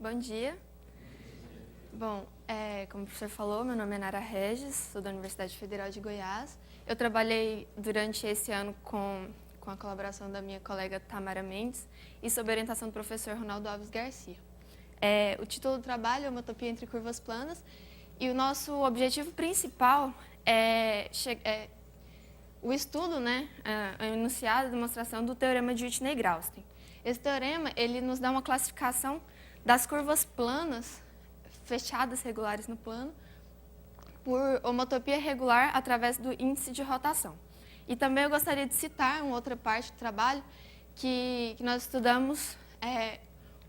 Bom dia. Bom, como o professor falou, meu nome é Nara Regis, sou da Universidade Federal de Goiás. Eu trabalhei durante esse ano com a colaboração da minha colega Tamara Mendes e sob a orientação do professor Ronaldo Alves Garcia. O título do trabalho é Uma Utopia entre Curvas Planas e o nosso objetivo principal é o estudo, a enunciado, a demonstração do teorema de Whitney-Graustein. Esse teorema ele nos dá uma classificação das curvas planas, fechadas regulares no plano, por homotopia regular através do índice de rotação. E também eu gostaria de citar uma outra parte do trabalho que nós estudamos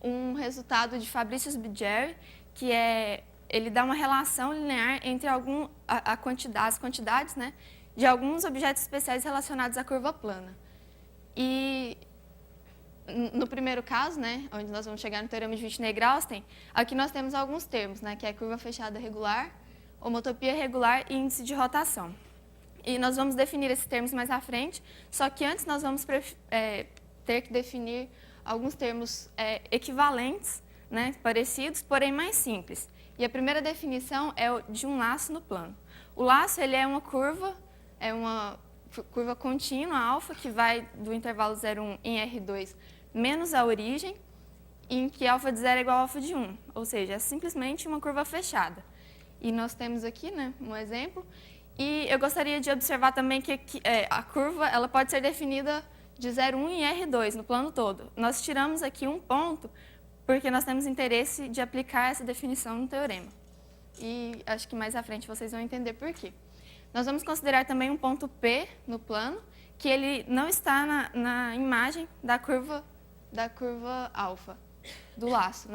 um resultado de Fabricius Biggeri, que ele dá uma relação linear entre as quantidades de alguns objetos especiais relacionados à curva plana. E no primeiro caso, onde nós vamos chegar no teorema de Whitney-Graustein, aqui nós temos alguns termos, que é curva fechada regular, homotopia regular e índice de rotação. E nós vamos definir esses termos mais à frente, só que antes nós vamos ter que definir alguns termos equivalentes, parecidos, porém mais simples. E a primeira definição é de um laço no plano. O laço ele é uma curva contínua, alfa, que vai do intervalo 0,1 em R2 menos a origem, em que alfa de 0 é igual a alfa de 1, ou seja, é simplesmente uma curva fechada. E nós temos aqui um exemplo, e eu gostaria de observar também que a curva ela pode ser definida de 0,1 em R2 no plano todo. Nós tiramos aqui um ponto, porque nós temos interesse de aplicar essa definição no teorema. E acho que mais à frente vocês vão entender por quê. Nós vamos considerar também um ponto P no plano, que ele não está na imagem da curva alfa, do laço,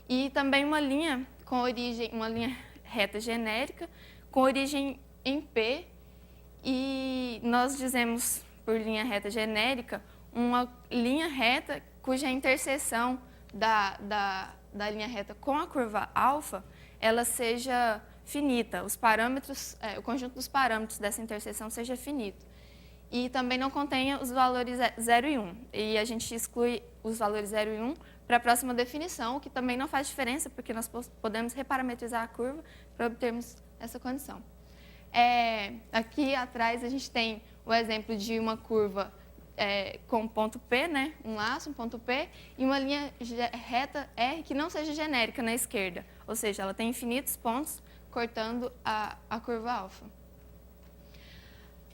E também uma linha com origem, uma linha reta genérica, com origem em P, e nós dizemos por linha reta genérica, uma linha reta cuja interseção da linha reta com a curva alfa, ela seja finita, o conjunto dos parâmetros dessa interseção seja finito. E também não contenha os valores 0 e 1. E a gente exclui os valores 0 e 1 para a próxima definição, o que também não faz diferença, porque nós podemos reparametrizar a curva para obtermos essa condição. Aqui atrás a gente tem o exemplo de uma curva com um ponto P, um laço, um ponto P, e uma linha reta R que não seja genérica na esquerda, ou seja, ela tem infinitos pontos cortando a curva alfa.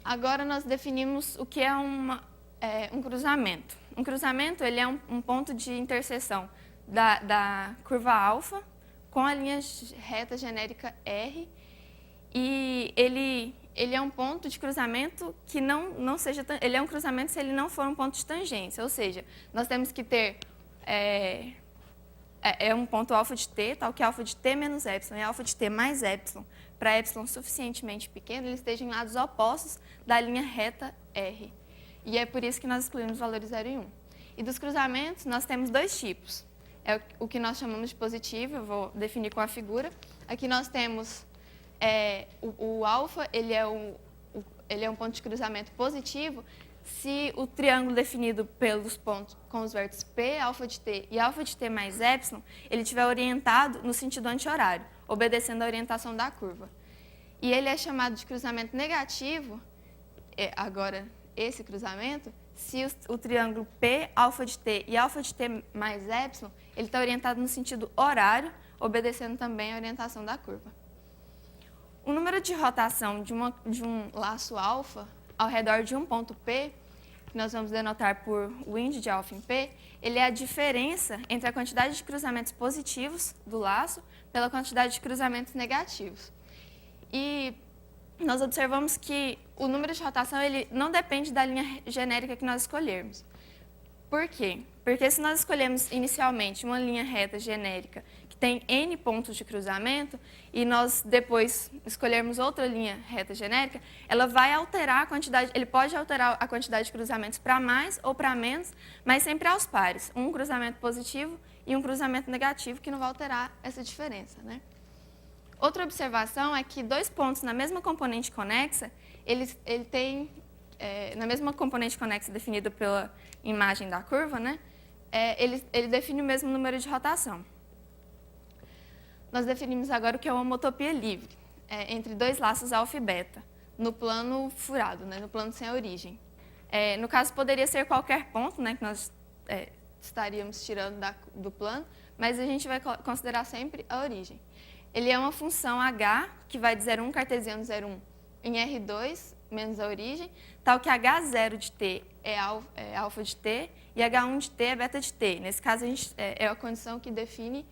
Agora nós definimos o que é um cruzamento. Um cruzamento ele é um ponto de interseção da curva alfa com a linha reta genérica R, e ele é um ponto de cruzamento que não seja... Ele é um cruzamento se ele não for um ponto de tangência, ou seja, nós temos que ter... um ponto alfa de t, tal que alfa de t menos epsilon e alfa de t mais epsilon, para epsilon suficientemente pequeno, eles estejam em lados opostos da linha reta R. E é por isso que nós excluímos os valores 0 e 1. E dos cruzamentos, nós temos dois tipos. É o que nós chamamos de positivo, eu vou definir com a figura. Aqui nós temos o alfa, ele é um ponto de cruzamento positivo, se o triângulo definido pelos pontos com os vértices P, alfa de t e alfa de t mais epsilon, ele estiver orientado no sentido anti-horário, obedecendo a orientação da curva. E ele é chamado de cruzamento negativo, agora esse cruzamento, se o triângulo P, alfa de t e alfa de t mais epsilon, ele está orientado no sentido horário, obedecendo também a orientação da curva. O número de rotação de um laço alfa ao redor de um ponto P, que nós vamos denotar por wind de alfa em P, ele é a diferença entre a quantidade de cruzamentos positivos do laço pela quantidade de cruzamentos negativos. E nós observamos que o número de rotação ele não depende da linha genérica que nós escolhermos. Por quê? Porque se nós escolhemos inicialmente uma linha reta genérica que tem N pontos de cruzamento e nós depois escolhermos outra linha reta genérica, ela vai alterar a quantidade, ele pode alterar a quantidade de cruzamentos para mais ou para menos, mas sempre aos pares, um cruzamento positivo e um cruzamento negativo, que não vai alterar essa diferença, Outra observação é que dois pontos na mesma componente conexa, ele tem, na mesma componente conexa definida pela imagem da curva, ele define o mesmo número de rotação. nós definimos agora o que é uma homotopia livre, entre dois laços alfa e beta, no plano furado, né, no plano sem a origem. No caso, poderia ser qualquer ponto, né, que nós estaríamos tirando do plano, mas a gente vai considerar sempre a origem. Ele é uma função H, que vai de 0,1 cartesiano 0,1 em R2 menos a origem, tal que H0 de t é alfa de t e H1 de t é beta de t. Nesse caso, é a condição que define,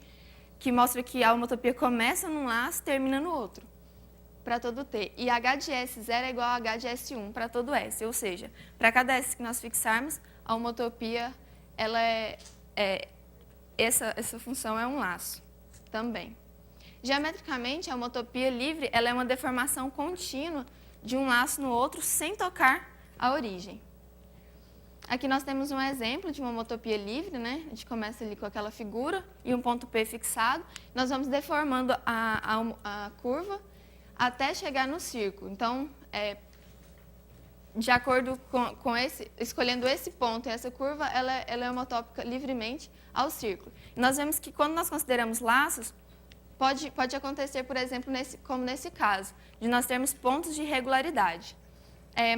que mostra que a homotopia começa num laço e termina no outro, para todo t. E H de S0 é igual a H de S1 para todo S, ou seja, para cada S que nós fixarmos, a homotopia, essa função é um laço também. Geometricamente, a homotopia livre ela é uma deformação contínua de um laço no outro sem tocar a origem. Aqui nós temos um exemplo de uma homotopia livre, né? A gente começa ali com aquela figura e um ponto P fixado. Nós vamos deformando a curva até chegar no círculo. Então, de acordo com escolhendo esse ponto e essa curva, ela é homotópica livremente ao círculo. E nós vemos que quando nós consideramos laços, pode acontecer, por exemplo, como nesse caso, de nós termos pontos de irregularidade.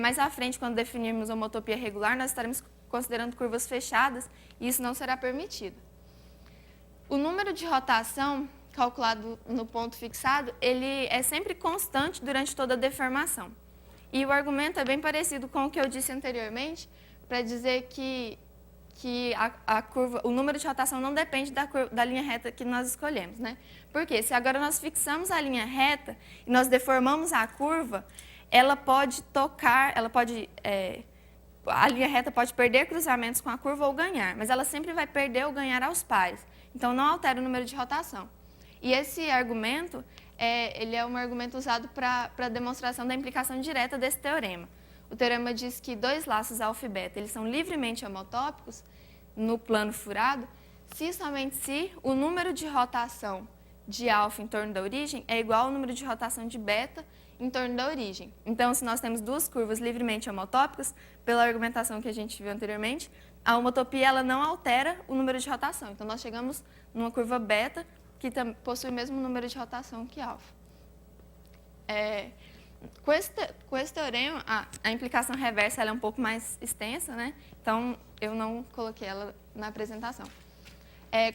Mais à frente, quando definirmos a homotopia regular, nós estaremos considerando curvas fechadas e isso não será permitido. O número de rotação calculado no ponto fixado, ele é sempre constante durante toda a deformação. E o argumento é bem parecido com o que eu disse anteriormente, para dizer que a curva, o número de rotação não depende da linha reta que nós escolhemos, né? Porque se agora nós fixamos a linha reta e nós deformamos a curva, a linha reta pode perder cruzamentos com a curva ou ganhar, mas ela sempre vai perder ou ganhar aos pares. Então, não altera o número de rotação. E esse argumento, ele é um argumento usado para a demonstração da implicação direta desse teorema. O teorema diz que dois laços alfa e beta eles são livremente homotópicos no plano furado, se somente se o número de rotação de alfa em torno da origem é igual ao número de rotação de beta em torno da origem. Então, se nós temos duas curvas livremente homotópicas, pela argumentação que a gente viu anteriormente, a homotopia ela não altera o número de rotação. Então, nós chegamos numa curva beta que possui o mesmo número de rotação que alfa. Com esse teorema, a implicação reversa ela é um pouco mais extensa, né? Então, eu não coloquei ela na apresentação.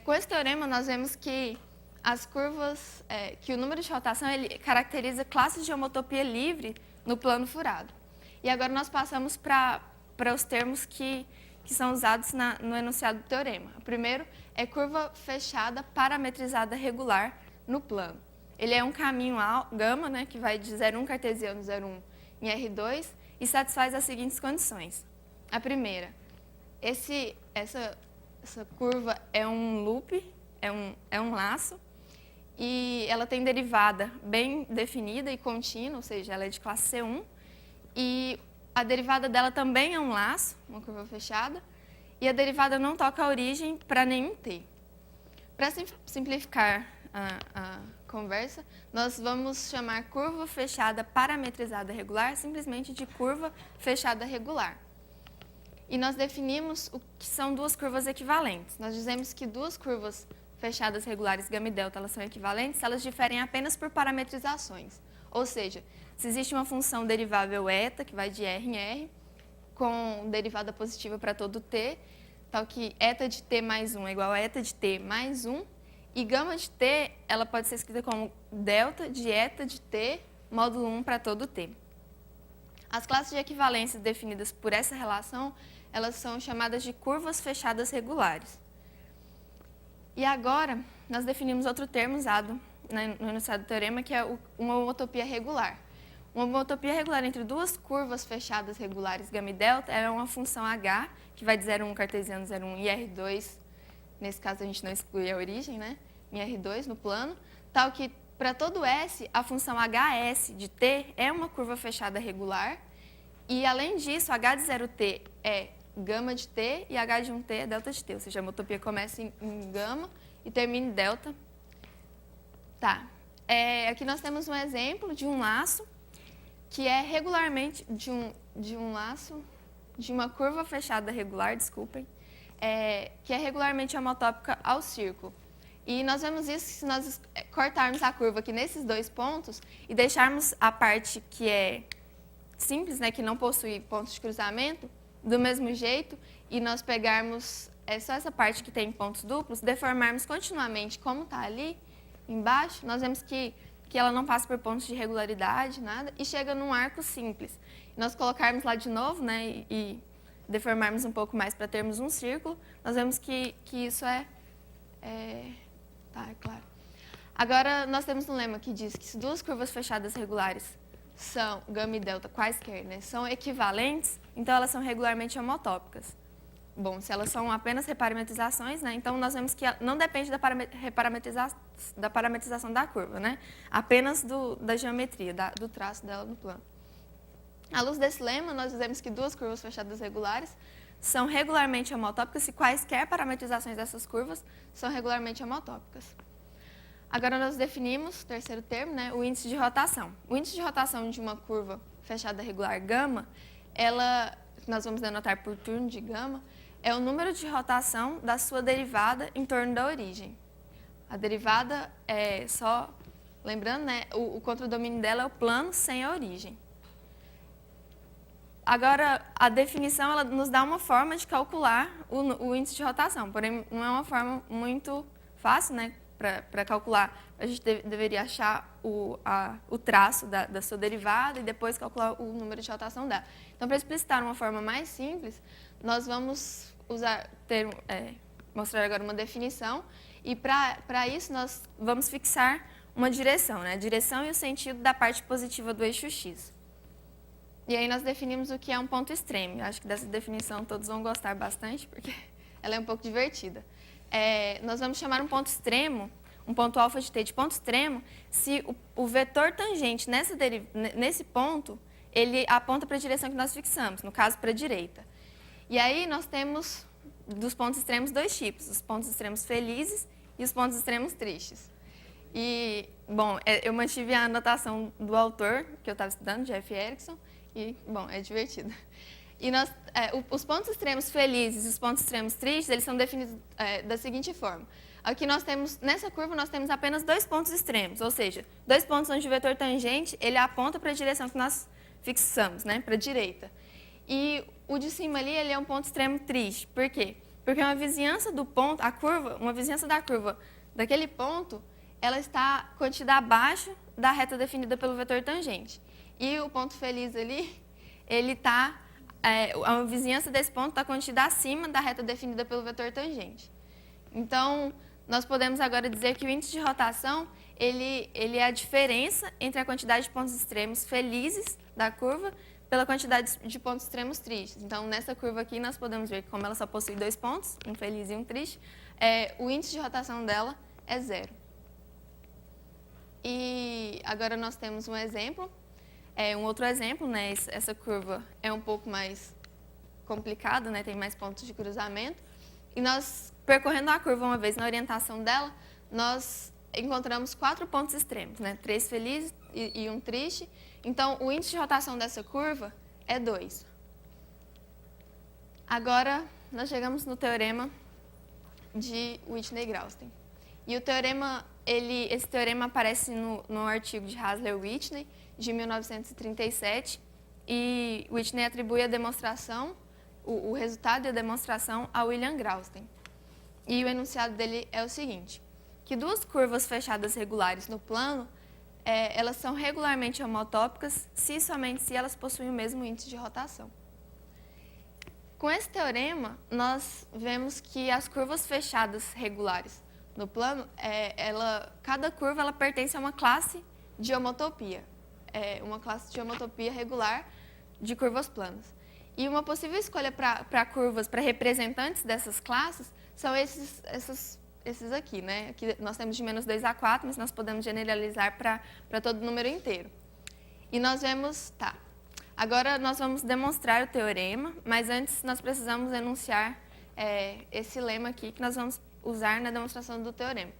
Com esse teorema, nós vemos que as curvas, que o número de rotação ele caracteriza classes de homotopia livre no plano furado. E agora nós passamos para os termos que são usados no enunciado do teorema. O primeiro é curva fechada parametrizada regular no plano. Ele é um caminho gama, né, que vai de 0,1 cartesiano 0,1 em R2 e satisfaz as seguintes condições. A primeira, essa curva é um loop, é um laço, e ela tem derivada bem definida e contínua, ou seja, ela é de classe C1, e a derivada dela também é um laço, uma curva fechada, e a derivada não toca a origem para nenhum t. Para simplificar a conversa, nós vamos chamar curva fechada parametrizada regular simplesmente de curva fechada regular. E nós definimos o que são duas curvas equivalentes. Nós dizemos que duas curvas fechadas regulares gama e delta elas são equivalentes se elas diferem apenas por parametrizações. Ou seja, se existe uma função derivável eta, que vai de R em R, com derivada positiva para todo t, tal que eta de t mais 1 é igual a eta de t mais 1, e gama de t ela pode ser escrita como delta de eta de t módulo 1 para todo t. As classes de equivalência definidas por essa relação, elas são chamadas de curvas fechadas regulares. E agora, nós definimos outro termo usado no enunciado do teorema, que é uma homotopia regular. Uma homotopia regular entre duas curvas fechadas regulares gama e delta é uma função H, que vai de 0,1 cartesiano 0,1 e R2, nesse caso a gente não exclui a origem, né? Em R2 no plano, tal que para todo S, a função HS de t é uma curva fechada regular, e além disso, H de 0t é gama de t e H de 1t é delta de t, ou seja, a homotopia começa em gama e termina em delta. Tá. Aqui nós temos um exemplo de um laço que é regularmente de um laço, de uma curva fechada regular, desculpem, que é regularmente homotópica ao círculo. E nós vemos isso se nós cortarmos a curva aqui nesses dois pontos e deixarmos a parte que é simples, né, que não possui pontos de cruzamento, do mesmo jeito, e nós pegarmos só essa parte que tem pontos duplos, deformarmos continuamente como está ali embaixo, nós vemos que ela não passa por pontos de regularidade, nada, e chega num arco simples. Nós colocarmos lá de novo, né, e deformarmos um pouco mais para termos um círculo, nós vemos que isso é claro. Agora, nós temos um lema que diz que se duas curvas fechadas regulares são, gama e delta, quaisquer, né, são equivalentes, então elas são regularmente homotópicas. Bom, se elas são apenas reparametrizações, né, então nós vemos que não depende da parametrização da curva, né, apenas da geometria, do traço dela no plano. À luz desse lema, nós dizemos que duas curvas fechadas regulares são regularmente homotópicas se quaisquer parametrizações dessas curvas são regularmente homotópicas. Agora nós definimos, terceiro termo, né, o índice de rotação. O índice de rotação de uma curva fechada regular gama, ela, nós vamos denotar por turno de gama, é o número de rotação da sua derivada em torno da origem. A derivada é só, lembrando, né, o contradomínio dela é o plano sem a origem. Agora, a definição ela nos dá uma forma de calcular o índice de rotação, porém não é uma forma muito fácil, né, para calcular. A gente deveria achar o traço da sua derivada e depois calcular o número de rotação dela. Então, para explicitar uma forma mais simples, nós vamos mostrar agora uma definição e para isso nós vamos fixar uma direção, né, a direção e o sentido da parte positiva do eixo x. E aí nós definimos o que é um ponto extremo. Eu acho que dessa definição todos vão gostar bastante, porque ela é um pouco divertida. Nós vamos chamar um ponto extremo, um ponto alfa de t de ponto extremo, se o vetor tangente nesse ponto, ele aponta para a direção que nós fixamos, no caso para a direita. E aí nós temos dos pontos extremos dois tipos, os pontos extremos felizes e os pontos extremos tristes. E, bom, eu mantive a anotação do autor, que eu estava estudando, Jeff Erickson, e, bom, é divertido. E os pontos extremos felizes e os pontos extremos tristes, eles são definidos da seguinte forma. Aqui nós temos, nessa curva, nós temos apenas dois pontos extremos, ou seja, dois pontos onde o vetor tangente, ele aponta para a direção que nós fixamos, né, para a direita. E o de cima ali, ele é um ponto extremo triste. Por quê? Porque uma vizinhança do ponto, uma vizinhança da curva daquele ponto, ela está contida abaixo da reta definida pelo vetor tangente. E o ponto feliz ali, ele está, a vizinhança desse ponto está contida acima da reta definida pelo vetor tangente. Então, nós podemos agora dizer que o índice de rotação, ele é a diferença entre a quantidade de pontos extremos felizes da curva pela quantidade de pontos extremos tristes. Então, nessa curva aqui, nós podemos ver que como ela só possui dois pontos, um feliz e um triste, o índice de rotação dela é zero. E agora nós temos um exemplo. Um outro exemplo, né, essa curva é um pouco mais complicada, né, tem mais pontos de cruzamento. E nós, percorrendo a curva uma vez na orientação dela, nós encontramos 4 pontos extremos, né, 3 felizes e um triste. Então, o índice de rotação dessa curva é 2. Agora, nós chegamos no teorema de Whitney-Graustein. E o teorema, esse teorema aparece no artigo de Hasler-Whitney, de 1937, e Whitney atribui a demonstração, o resultado e a demonstração a William Graustein. E o enunciado dele é o seguinte, que duas curvas fechadas regulares no plano, elas são regularmente homotópicas se e somente se elas possuem o mesmo índice de rotação. Com esse teorema, nós vemos que as curvas fechadas regulares no plano, cada curva ela pertence a uma classe de homotopia. Uma classe de homotopia regular de curvas planas. E uma possível escolha para curvas, para representantes dessas classes, são esses aqui, né? Aqui nós temos de menos 2 a 4, mas nós podemos generalizar para todo número inteiro. E nós vemos, agora nós vamos demonstrar o teorema, mas antes nós precisamos enunciar esse lema aqui que nós vamos usar na demonstração do teorema.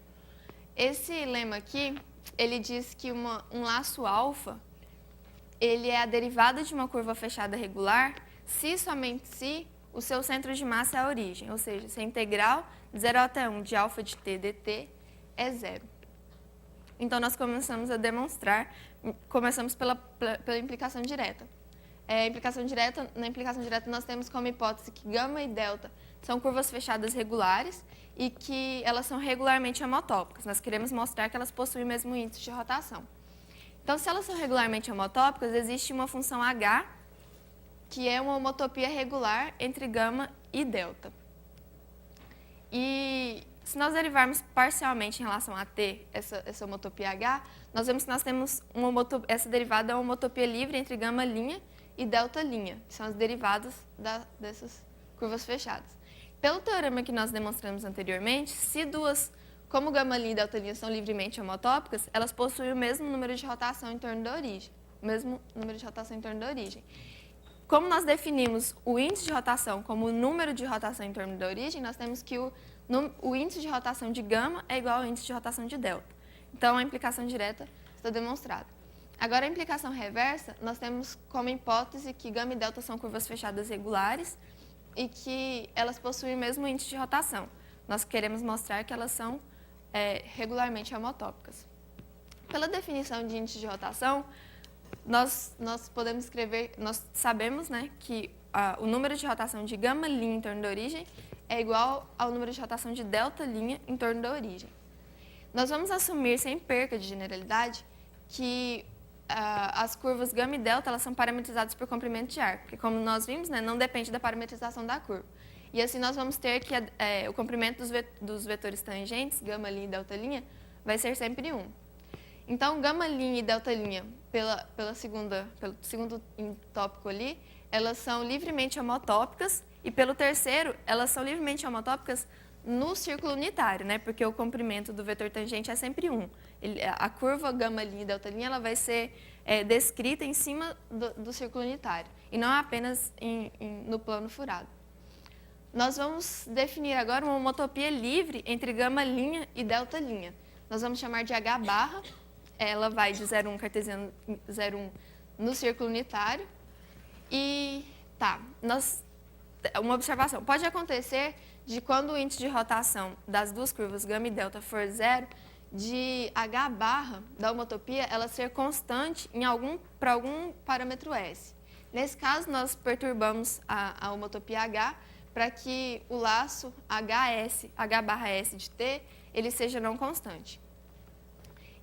Esse lema aqui, ele diz que um laço alfa, ele é a derivada de uma curva fechada regular, se somente se o seu centro de massa é a origem, ou seja, se a integral de 0 até 1 de alfa de t dt é zero. Então, nós começamos a demonstrar, começamos pela implicação direta. Na implicação direta, nós temos como hipótese que gama e delta são curvas fechadas regulares e que elas são regularmente homotópicas. Nós queremos mostrar que elas possuem o mesmo índice de rotação. Então, se elas são regularmente homotópicas, existe uma função h, que é uma homotopia regular entre gama e delta. E se nós derivarmos parcialmente em relação a t, essa homotopia h, nós vemos que nós temos essa derivada é uma homotopia livre entre gama' e delta', que são as derivadas dessas curvas fechadas. Pelo teorema que nós demonstramos anteriormente, como gama' e delta' são livremente homotópicas, elas possuem o mesmo número de rotação em torno da origem. Como nós definimos o índice de rotação como o número de rotação em torno da origem, nós temos que o índice de rotação de gama é igual ao índice de rotação de delta. Então, a implicação direta está demonstrada. Agora, a implicação reversa, nós temos como hipótese que gama e delta são curvas fechadas regulares e que elas possuem o mesmo índice de rotação. Nós queremos mostrar que elas são regularmente homotópicas. Pela definição de índice de rotação, nós podemos escrever, nós sabemos, né, que o número de rotação de gama' em torno da origem é igual ao número de rotação de delta' em torno da origem. Nós vamos assumir, sem perca de generalidade, que as curvas gama e delta elas são parametrizadas por comprimento de arco, porque como nós vimos, né, não depende da parametrização da curva. E assim nós vamos ter que o comprimento dos vetores tangentes, gama' e delta', vai ser sempre 1. Então, gama' e delta', pelo segundo tópico ali, elas são livremente homotópicas, e pelo terceiro, elas são livremente homotópicas no círculo unitário, né? Porque o comprimento do vetor tangente é sempre 1. A curva gama' e delta' ela vai ser descrita em cima do círculo unitário, e não apenas no plano furado. Nós vamos definir agora uma homotopia livre entre gama' e delta'. Nós vamos chamar de H barra. Ela vai de 0,1 cartesiano 0,1 no círculo unitário. E uma observação. Pode acontecer de quando o índice de rotação das duas curvas gama e delta for 0, de H barra da homotopia ela ser constante para algum parâmetro S. Nesse caso, nós perturbamos a homotopia H para que o laço H barra S de T, ele seja não constante.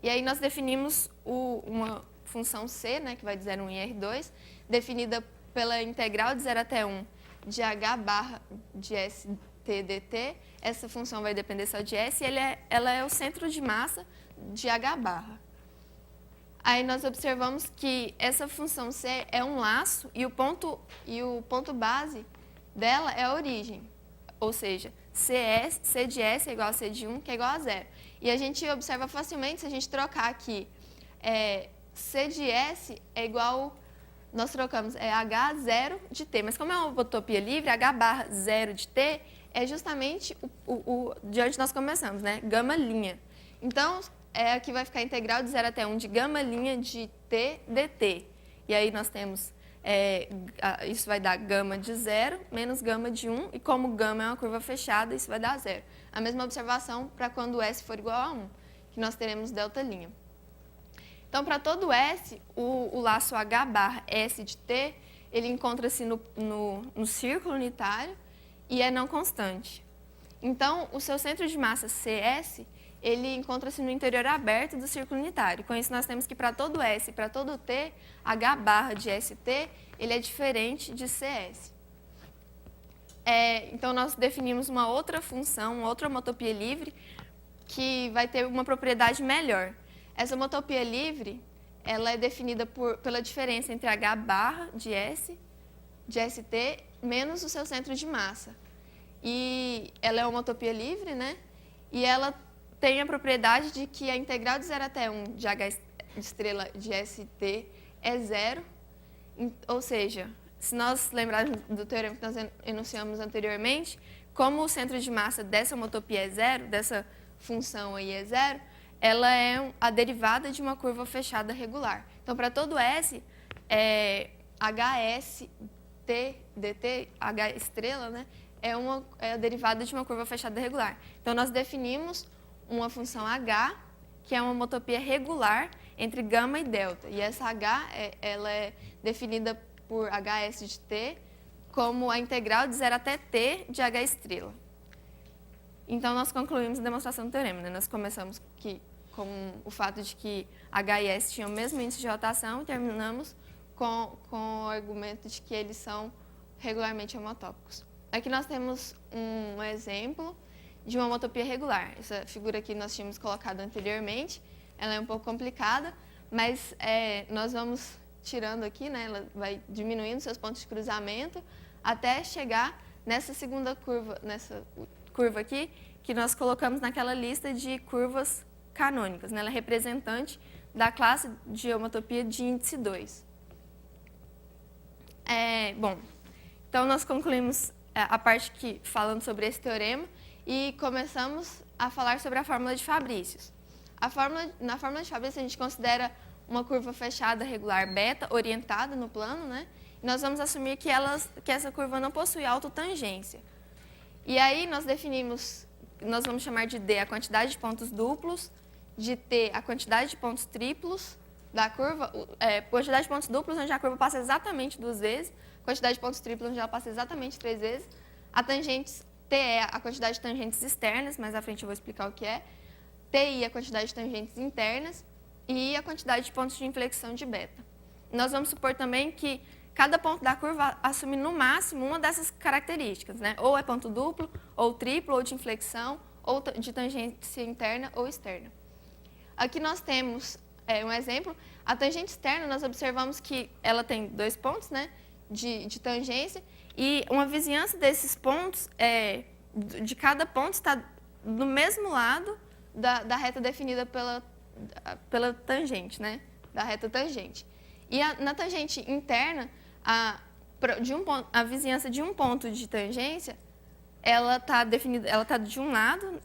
E aí nós definimos uma função C, né, que vai de 0,1 em R2, definida pela integral de 0 até 1 de H barra de ST dt. Essa função vai depender só de S e ela é o centro de massa de H barra. Aí nós observamos que essa função C é um laço e o ponto base dela é a origem, ou seja, C de S é igual a C de 1, que é igual a 0. E a gente observa facilmente, se a gente trocar aqui, C de S é igual, nós trocamos, H0 de T. Mas como é uma homotopia livre, H barra 0 de T é justamente de onde nós começamos, né? Gama'. Então, aqui vai ficar a integral de 0 até 1 de gama' de T dt. E aí nós temos, isso vai dar gama de 0 menos gama de 1. E como gama é uma curva fechada, isso vai dar 0. A mesma observação para quando S for igual a 1, que nós teremos delta'. Então, para todo S, o laço H barra S de T, ele encontra-se no círculo unitário e é não constante. Então, o seu centro de massa CS, ele encontra-se no interior aberto do círculo unitário. Com isso, nós temos que para todo S e para todo T, H barra de ST, ele é diferente de CS. Então, nós definimos uma outra função, uma outra homotopia livre, que vai ter uma propriedade melhor. Essa homotopia livre, ela é definida pela diferença entre H barra de S, de ST, menos o seu centro de massa. E ela é uma homotopia livre, né? E ela tem a propriedade de que a integral de 0 até 1 de H estrela de ST é 0. Ou seja, se nós lembrarmos do teorema que nós enunciamos anteriormente, como o centro de massa dessa homotopia é 0, dessa função aí é 0, ela é a derivada de uma curva fechada regular. Então, para todo S, HST dt, H estrela, né, é a derivada de uma curva fechada regular. Então, nós definimos uma função h, que é uma homotopia regular entre gama e delta. E essa h ela é definida por hs de t como a integral de 0 até t de h estrela. Então, nós concluímos a demonstração do teorema, né? Nós começamos com o fato de que h e s tinham o mesmo índice de rotação e terminamos com o argumento de que eles são regularmente homotópicos. Aqui nós temos um exemplo de uma homotopia regular. Essa figura aqui nós tínhamos colocado anteriormente, ela é um pouco complicada, mas nós vamos tirando aqui, né? Ela vai diminuindo seus pontos de cruzamento até chegar nessa segunda curva, nessa curva aqui, que nós colocamos naquela lista de curvas canônicas, né? Ela é representante da classe de homotopia de índice 2. Bom, então nós concluímos a parte falando sobre esse teorema e começamos a falar sobre a fórmula de Fabrícios. Na fórmula de Fabrícios a gente considera uma curva fechada regular beta orientada no plano, né? E nós vamos assumir que essa curva não possui autotangência. E aí nós vamos chamar de D a quantidade de pontos duplos, de T a quantidade de pontos triplos da curva, quantidade de pontos duplos onde a curva passa exatamente 2 vezes, quantidade de pontos triplos onde ela passa exatamente 3 vezes, a tangentes T é a quantidade de tangentes externas, mais à frente eu vou explicar o que é, TI a quantidade de tangentes internas e a quantidade de pontos de inflexão de beta. Nós vamos supor também que cada ponto da curva assume no máximo uma dessas características, né? Ou é ponto duplo, ou triplo, ou de inflexão, ou de tangência interna ou externa. Aqui nós temos um exemplo. A tangente externa, nós observamos que ela tem 2 pontos, né, de tangência, e uma vizinhança desses pontos, de cada ponto, está do mesmo lado da reta definida pela tangente, né, da reta tangente. E na tangente interna, a vizinhança de um ponto de tangência, ela está definida, ela está de um lado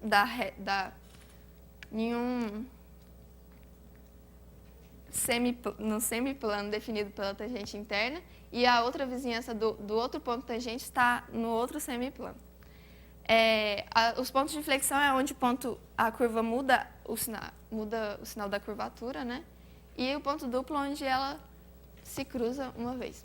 no semiplano definido pela tangente interna, e a outra vizinhança do outro ponto tangente está no outro semiplano. Os pontos de inflexão é onde a curva muda o sinal da curvatura, né? E o ponto duplo onde ela se cruza uma vez.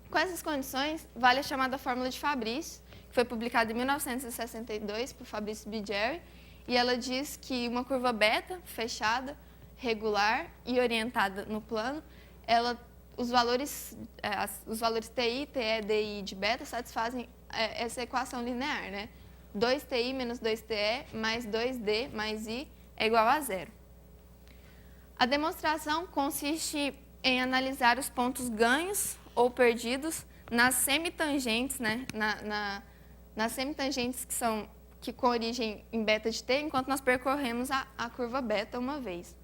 Com essas condições, vale a chamada fórmula de Fabrício, que foi publicada em 1962 por Fabrício BiGerri, e ela diz que uma curva beta, fechada, regular e orientada no plano, os valores TI, TE, DI de beta satisfazem essa equação linear, né? 2TI menos 2TE mais 2D mais I é igual a 0. A demonstração consiste em analisar os pontos ganhos ou perdidos nas semitangentes, né? Nas semitangentes que com origem em beta de t, enquanto nós percorremos a curva beta uma vez.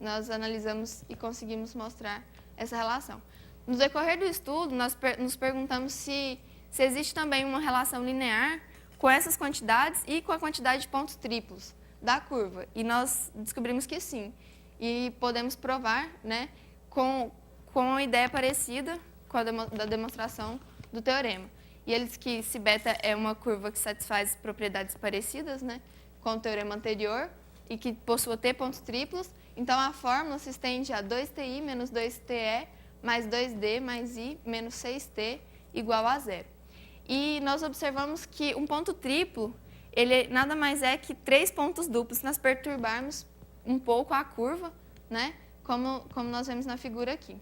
Nós analisamos e conseguimos mostrar essa relação. No decorrer do estudo, nós nos perguntamos se existe também uma relação linear com essas quantidades e com a quantidade de pontos triplos da curva. E nós descobrimos que sim. E podemos provar, né, com uma ideia parecida com a da demonstração do teorema. E eles que se beta é uma curva que satisfaz propriedades parecidas, né, com o teorema anterior e que possua t pontos triplos, então a fórmula se estende a 2ti menos 2te mais 2d mais i menos 6t igual a 0. E nós observamos que um ponto triplo, ele nada mais é que 3 pontos duplos, se nós perturbarmos um pouco a curva, né, como nós vemos na figura aqui.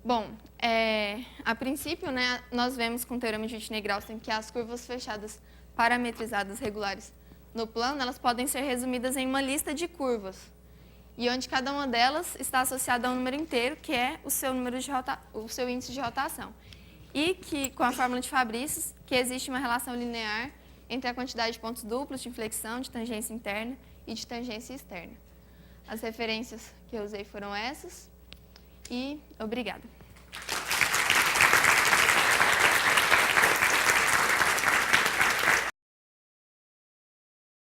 Bom, a princípio, né, nós vemos com o teorema de Whitney-Grausten que as curvas fechadas parametrizadas regulares no plano, elas podem ser resumidas em uma lista de curvas, e onde cada uma delas está associada a um número inteiro, que é o seu índice de rotação. E que, com a fórmula de Fabrícios, que existe uma relação linear entre a quantidade de pontos duplos de inflexão, de tangência interna e de tangência externa. As referências que eu usei foram essas, e obrigada.